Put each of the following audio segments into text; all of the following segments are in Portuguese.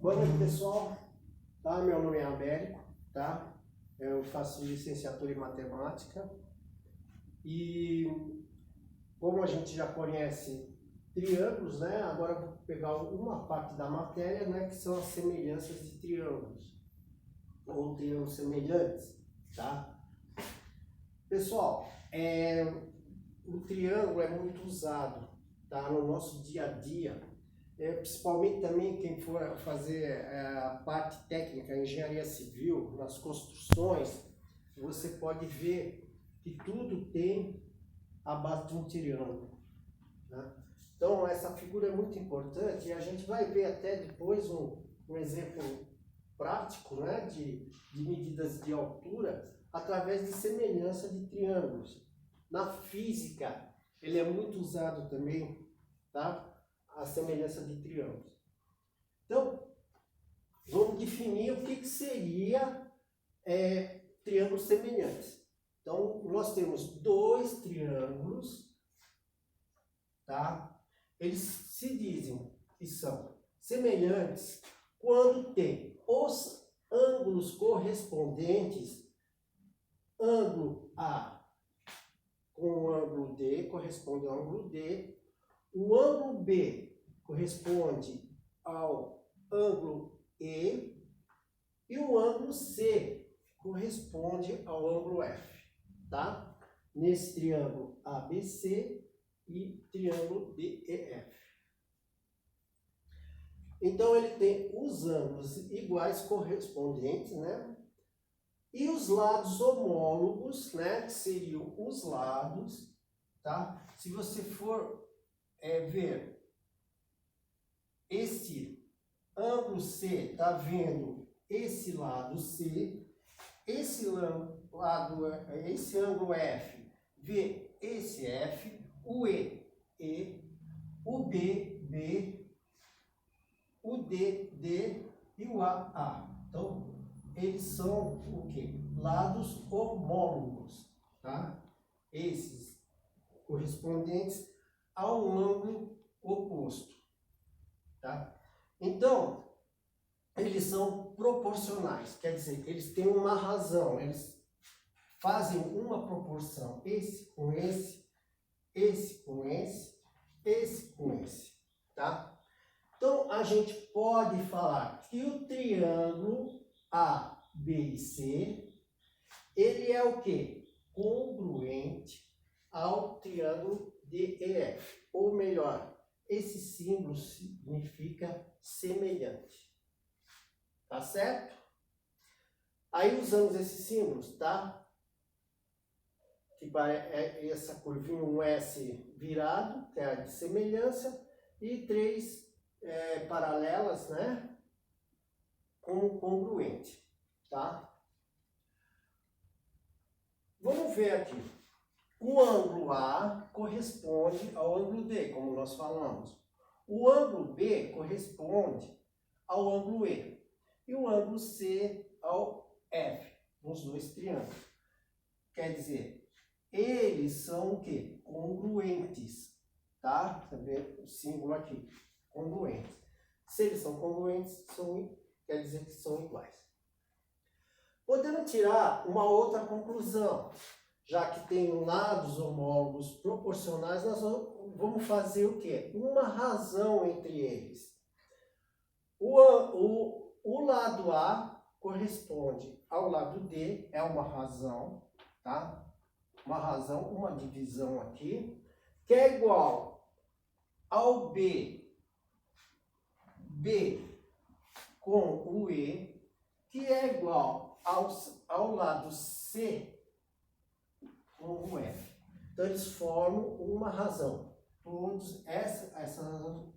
Boa noite, pessoal. Tá? Meu nome é Américo, tá? Eu faço licenciatura em matemática e como a gente já conhece triângulos, né? Agora eu vou pegar uma parte da matéria, né? Que são as semelhanças de triângulos ou triângulos semelhantes, tá? Pessoal, o triângulo é muito usado, tá? No nosso dia a dia. Principalmente também quem for fazer a parte técnica, engenharia civil, nas construções, você pode ver que tudo tem a base de um triângulo, né? Então essa figura é muito importante e a gente vai ver até depois um exemplo prático, né, de medidas de altura através de semelhança de triângulos. Na física ele é muito usado também, tá? A semelhança de triângulos. Então, vamos definir o que seria triângulos semelhantes. Então, nós temos dois triângulos, tá? Eles se dizem que são semelhantes quando tem os ângulos correspondentes, ângulo A com o ângulo D, corresponde ao ângulo D, o ângulo B corresponde ao ângulo E e o ângulo C corresponde ao ângulo F, tá? Nesse triângulo ABC e triângulo DEF. Então ele tem os ângulos iguais correspondentes, né? E os lados homólogos, né? Que seriam os lados, tá? Se você for ver esse ângulo C, tá vendo esse lado C, esse ângulo F, vê esse F, o E, o B, B, o D, D e o A. Então, eles são o quê? Lados homólogos, tá? Esses correspondentes ao ângulo oposto, tá? Então, eles são proporcionais, quer dizer, eles têm uma razão, eles fazem uma proporção, esse com esse, esse com esse, esse com esse, tá? Então, a gente pode falar que o triângulo A, B e C, ele é o quê? Congruente ao triângulo DEF, ou melhor, esse símbolo significa semelhante, tá certo? Aí usamos esses símbolos, tá? Que é essa curvinha, um S virado, que é a de semelhança, e três paralelas, né? Como congruente, tá? Vamos ver aqui. O ângulo A corresponde ao ângulo D, como nós falamos. O ângulo B corresponde ao ângulo E. E o ângulo C ao F, nos dois triângulos. Quer dizer, eles são o quê? Congruentes. Tá? Você vê o símbolo aqui. Congruentes. Se eles são congruentes, quer dizer que são iguais. Podemos tirar uma outra conclusão. Já que tem lados homólogos proporcionais, nós vamos fazer o quê? Uma razão entre eles. O lado A corresponde ao lado D, é uma razão, tá? Uma razão, uma divisão aqui, que é igual ao B com o E, que é igual ao lado C com o F. Então, eles formam uma razão. Todos essas razões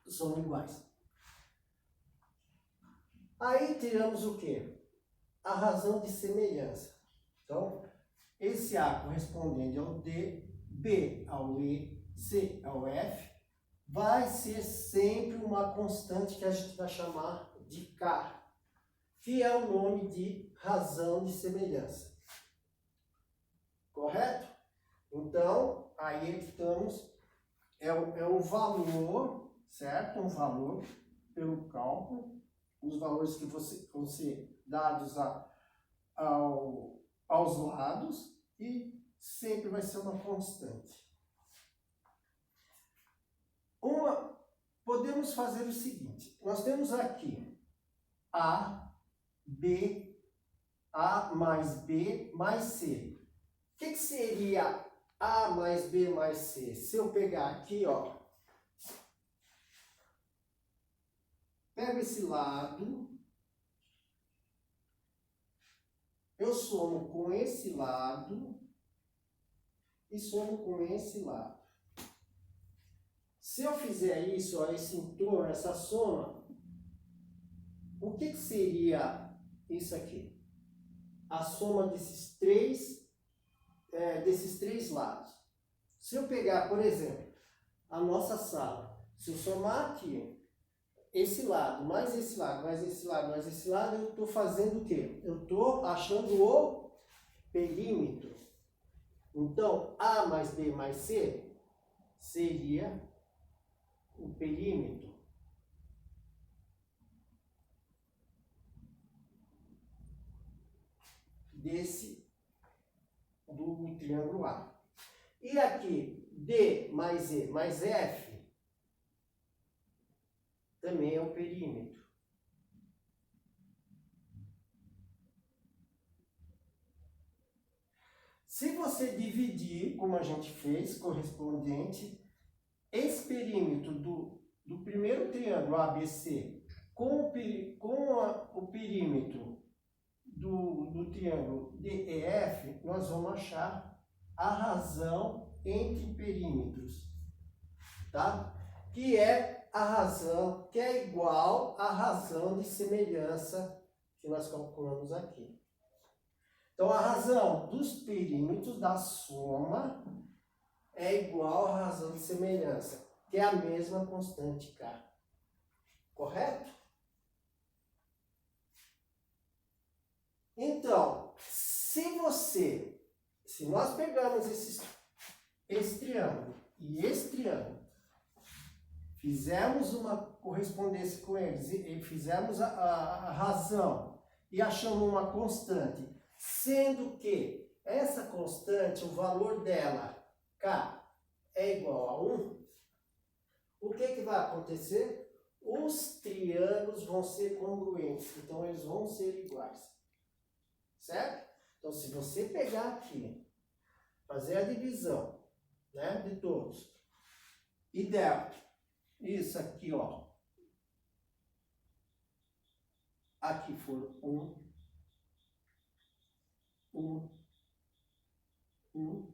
são iguais. Aí tiramos o quê? A razão de semelhança. Então, esse A correspondente ao D, B ao E, C ao F, vai ser sempre uma constante que a gente vai chamar de K, que é o nome de razão de semelhança. Correto? Então, aí estamos, é um valor, certo? Um valor pelo cálculo, os valores que vão ser dados aos lados, e sempre vai ser uma constante. Podemos fazer o seguinte, nós temos aqui A mais B mais C. O que seria A mais B mais C? Se eu pegar aqui, ó, pego esse lado, eu somo com esse lado e somo com esse lado. Se eu fizer isso, ó, esse entorno, essa soma, o que seria isso aqui? A soma desses três lados. Se eu pegar, por exemplo, a nossa sala, se eu somar aqui esse lado, mais esse lado, mais esse lado, mais esse lado, eu estou fazendo o quê? Eu estou achando o perímetro. Então, A mais B mais C seria o perímetro do triângulo A. E aqui, D mais E mais F também é o perímetro. Se você dividir, como a gente fez, correspondente, esse perímetro do primeiro triângulo ABC com o perímetro do triângulo DEF, nós vamos achar a razão entre perímetros, tá? Que é a razão, que é igual à razão de semelhança que nós calculamos aqui. Então, a razão dos perímetros da soma é igual à razão de semelhança, que é a mesma constante K. Correto? Então, se nós pegarmos esse triângulo e esse triângulo, fizermos uma correspondência com eles e fizermos a razão e achamos uma constante, sendo que essa constante, o valor dela, K, é igual a 1, o que vai acontecer? Os triângulos vão ser congruentes, então eles vão ser iguais. Certo? Então, se você pegar aqui, fazer a divisão, né, de todos, e der isso aqui, ó, aqui for 1, 1, 1.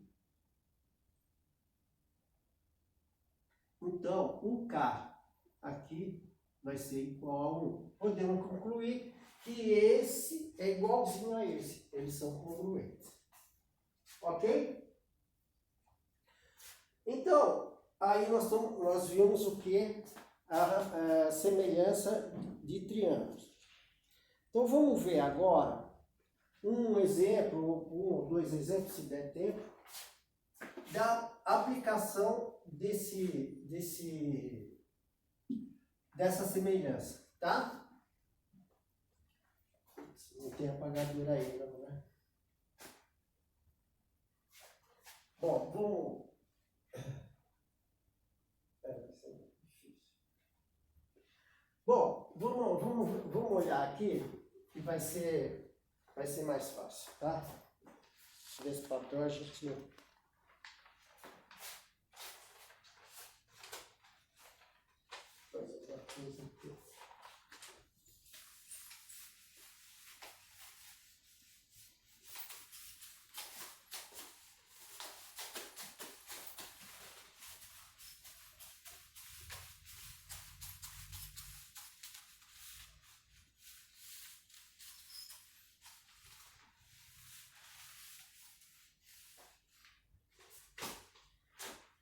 Então, o K aqui vai ser igual a 1. Podemos concluir que esse é igualzinho a esse. Eles são congruentes. Ok? Então, aí nós vimos o que? A semelhança de triângulos. Então, vamos ver agora um exemplo, um ou dois exemplos, se der tempo, da aplicação dessa semelhança, tá? Não tem apagadura ainda, não é? Bom, vamos... Bom, vamos olhar aqui e vai ser mais fácil, tá? Nesse papel a gente... fazer uma coisa aqui.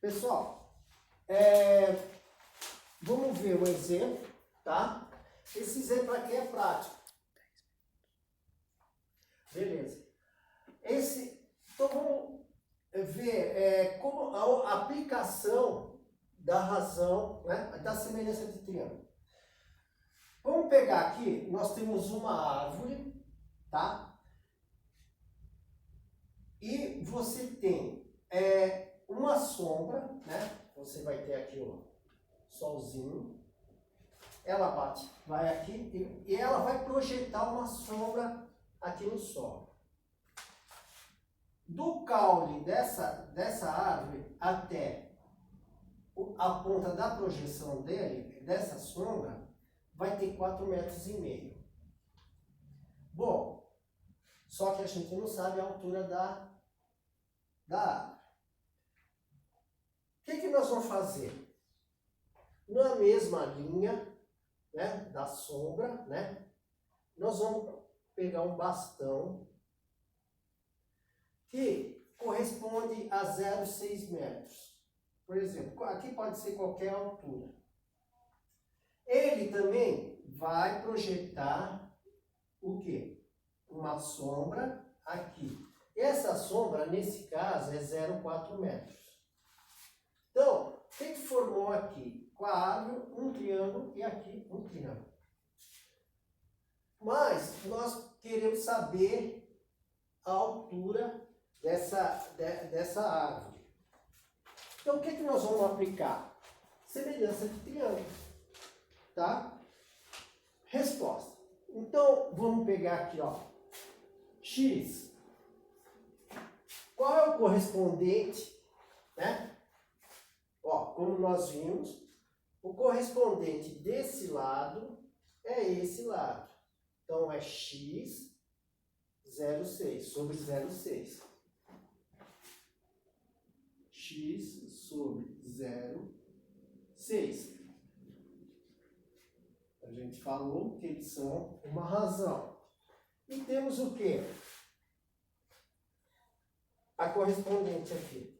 Pessoal, vamos ver um exemplo, tá? Esse exemplo aqui é prático. Beleza. Então vamos ver como a aplicação da razão, né, da semelhança de triângulo. Vamos pegar aqui, nós temos uma árvore, tá? E você tem uma sombra, né? Você vai ter aqui o solzinho. Ela vai aqui e ela vai projetar uma sombra aqui no sol. Do caule dessa árvore até a ponta da projeção dele, dessa sombra, vai ter 4,5 metros. Bom, só que a gente não sabe a altura da árvore. O que nós vamos fazer? Na mesma linha, né, da sombra, né, nós vamos pegar um bastão que corresponde a 0,6 metros. Por exemplo, aqui pode ser qualquer altura. Ele também vai projetar o quê? Uma sombra aqui. Essa sombra, nesse caso, é 0,4 metros. Então, o que formou aqui? Com a árvore, um triângulo e aqui um triângulo. Mas nós queremos saber a altura dessa árvore. Então, o que nós vamos aplicar? Semelhança de triângulo. Tá? Resposta. Então, vamos pegar aqui, ó. X. Qual é o correspondente, né? Ó, como nós vimos, o correspondente desse lado é esse lado. Então, é x 0,6 sobre 0,6. X sobre 0,6. A gente falou que eles são uma razão. E temos o quê? A correspondente aqui.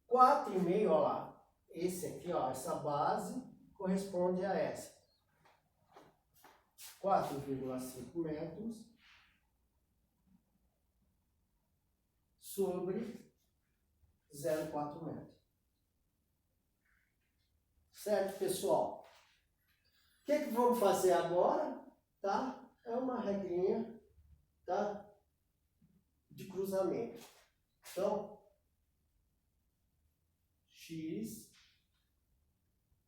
4,5, ó lá. Esse aqui, ó, essa base corresponde a essa. 4,5 metros sobre 0,4 metros. Certo, pessoal? O que vamos fazer agora? Tá? É uma regrinha, tá? De cruzamento. Então, x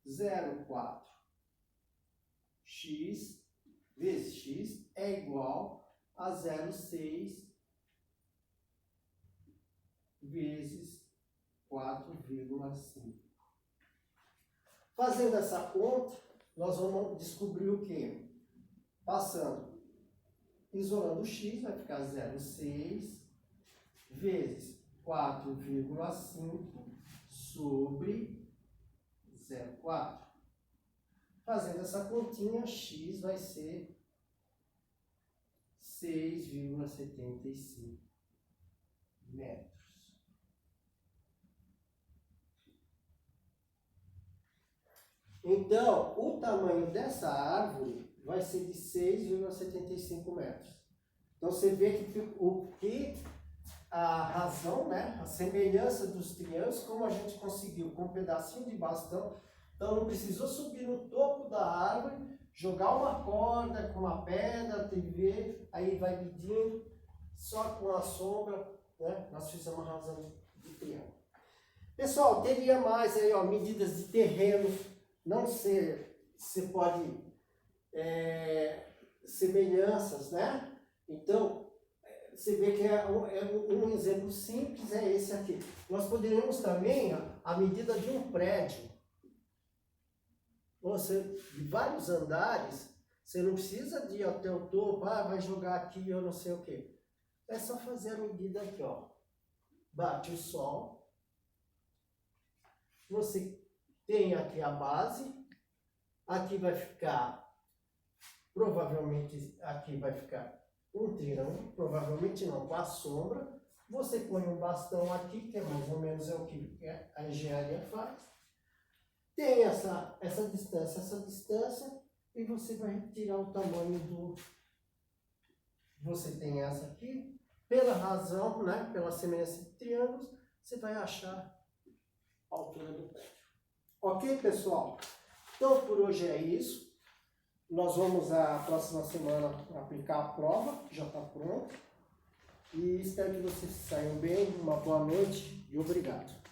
0,4 x vezes x é igual a 0,6 vezes 4,5. Fazendo essa conta, nós vamos descobrir o quê? Passando, isolando o x, vai ficar 0,6 vezes 4,5 sobre 0,4. Fazendo essa continha, x vai ser 6,75 metros. Então, o tamanho dessa árvore vai ser de 6,75 metros. Então, você vê que a razão, né, a semelhança dos triângulos, como a gente conseguiu com um pedacinho de bastão. Então, não precisou subir no topo da árvore, jogar uma corda com uma pedra, TV, aí vai medindo, só com a sombra, né, nós fizemos uma razão de triângulo. Pessoal, teria mais aí, ó, medidas de terreno. Não sei, você pode semelhanças, né? Então, você vê que um exemplo simples é esse aqui. Nós poderíamos também, a medida de um prédio. De vários andares, você não precisa de ir até o topo, vai jogar aqui, eu não sei o quê. É só fazer a medida aqui, ó. Bate o sol. Você tem aqui a base, aqui vai ficar, provavelmente aqui vai ficar um triângulo, provavelmente não, com a sombra. Você põe um bastão aqui, que é mais ou menos o que a engenharia faz. Tem essa distância, e você vai retirar o tamanho do... Você tem essa aqui, pela razão, né, pela semelhança de triângulos, você vai achar a altura do prédio. Ok, pessoal? Então, por hoje é isso. Nós vamos a próxima semana aplicar a prova, que já está pronta. E espero que vocês saiam bem. Uma boa noite e obrigado.